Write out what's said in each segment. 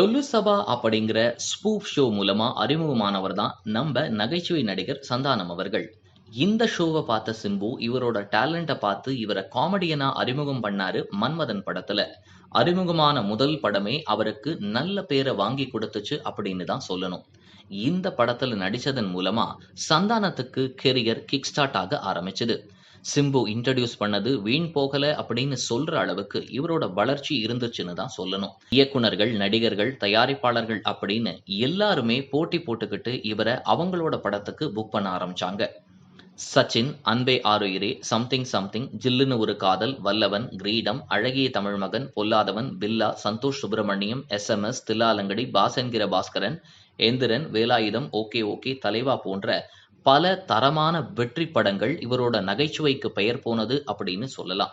லொல்லு சபா அப்படிங்கிற spoof show மூலமா அறிமுகமானவர் தான் நம்ம நகைச்சுவை நடிகர் சந்தானம் அவர்கள். இந்த ஷோவை பார்த்த சிம்பு இவரோட டேலண்ட்டை பார்த்து இவரை காமெடியனா அறிமுகம் பண்ணாரு மன்மதன் படத்துல. அறிமுகமான முதல் படமே அவருக்கு நல்ல பேரை வாங்கி கொடுத்துச்சு அப்படின்னு தான் சொல்லணும். இந்த படத்துல நடிச்சதன் மூலமா சந்தானத்துக்கு கெரியர் கிக் ஸ்டார்ட் ஆக ஆரம்பிச்சது. சிம்பு இன்ட்ரடியூஸ் பண்ணது வீண் போகல அப்படின்னு சொல்ற அளவுக்கு இவரோட வளர்ச்சி இருந்துச்சுன்னு தான் சொல்லணும். இயக்குனர்கள், நடிகர்கள், தயாரிப்பாளர்கள் அப்படின்னு எல்லாருமே போட்டி போட்டுக்கிட்டு இவரை அவங்களோட படத்துக்கு புக் பண்ண ஆரம்பிச்சாங்க. சச்சின், அன்பே ஆருயிரே, சம்திங் சம்திங், ஜில்லுன்னு ஒரு காதல், வல்லவன், கிரீடம், அழகிய தமிழ்மகன், பொல்லாதவன், பில்லா, சந்தோஷ் சுப்பிரமணியம், எஸ்எம்எஸ், தில்லாலங்கடி, பாசென்கிற பாஸ்கரன், எந்திரன், வேலாயுதம், ஓகே ஓகே, தலைவா போன்ற பல தரமான வெற்றி படங்கள் இவரோட நகைச்சுவைக்கு பெயர் போனது அப்படின்னு சொல்லலாம்.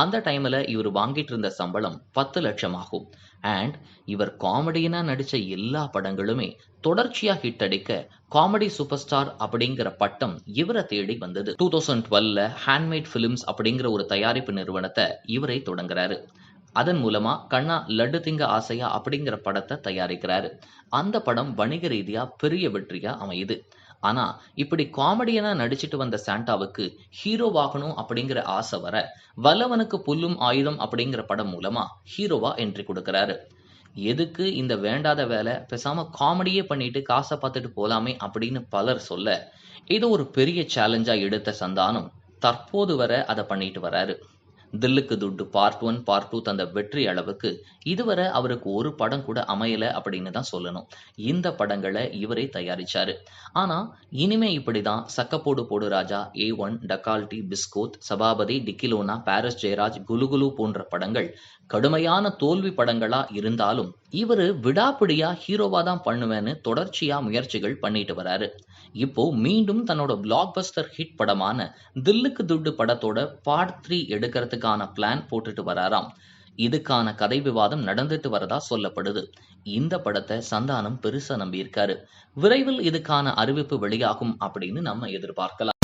அந்த டைம்ல இவர் வாங்கிட்டு இருந்த சம்பளம் 10 லட்சம் ஆகும். அண்ட் இவர் காமெடியனா நடிச்ச எல்லா படங்களுமே தொடர்ச்சியா ஹிட் அடிக்க காமெடி சூப்பர் ஸ்டார் அப்படிங்கிற பட்டம் இவரை தேடி வந்தது. 2012ல ஹேண்ட்மேட் பிலிம்ஸ் அப்படிங்கிற ஒரு தயாரிப்பு நிறுவனத்தை இவரை தொடங்குறாரு. அதன் மூலமா கண்ணா லட்டு திங்க ஆசையா அப்படிங்கிற படத்தை தயாரிக்கிறாரு. அந்த படம் வணிக ரீதியா பெரிய வெற்றியா அமையுது. ஆனா இப்படி காமெடியனா நடிச்சிட்டு வந்த சாண்டாவுக்கு ஹீரோவாகணும் அப்படிங்கிற ஆசை வர வல்லவனுக்கு புல்லும் ஆயுதம் அப்படிங்கிற படம் மூலமா ஹீரோவா என்ட்ரி கொடுக்கறாரு. எதுக்கு இந்த வேண்டாத வேலை, பேசாம காமெடியே பண்ணிட்டு காசை பார்த்துட்டு போலாமே அப்படின்னு பலர் சொல்ல, இது ஒரு பெரிய சேலஞ்சா எடுத்த சந்தானம் தற்போது வரை அதை பண்ணிட்டு வராரு. தில்லுக்கு துட்டு பார்ட் 1, பார்ட் 2 தந்த வெற்றி அளவுக்கு இதுவரை அவருக்கு ஒரு படம் கூட அமையல அப்படின்னு தான் சொல்லணும். இந்த படங்களை இவரே தயாரிச்சாரு. ஆனா இனிமே இப்படிதான் சக்கப்போடு போடு ராஜா, A1, டக்கால்டி, பிஸ்கோத், சபாபதி, டிக்கிலோனா, பாரிஸ் ஜெயராஜ், குலுகுலு போன்ற படங்கள் கடுமையான தோல்வி படங்களா இருந்தாலும் இவரு விடாப்பிடியா ஹீரோவா தான் பண்ணுவேன்னு தொடர்ச்சியா முயற்சிகள் பண்ணிட்டு வராரு. இப்போ மீண்டும் தன்னோட பிளாக் பஸ்டர் ஹிட் படமான தில்லுக்கு துட்டு படத்தோட பார்ட் 3 எடுக்கிறதுக்கான பிளான் போட்டுட்டு வராராம். இதுக்கான கதை விவாதம் நடந்துட்டு வரதா சொல்லப்படுது. இந்த படத்தை சந்தானம் பெருசா நம்பியிருக்காரு. விரைவில் இதுக்கான அறிவிப்பு வெளியாகும் அப்படின்னு நம்ம எதிர்பார்க்கலாம்.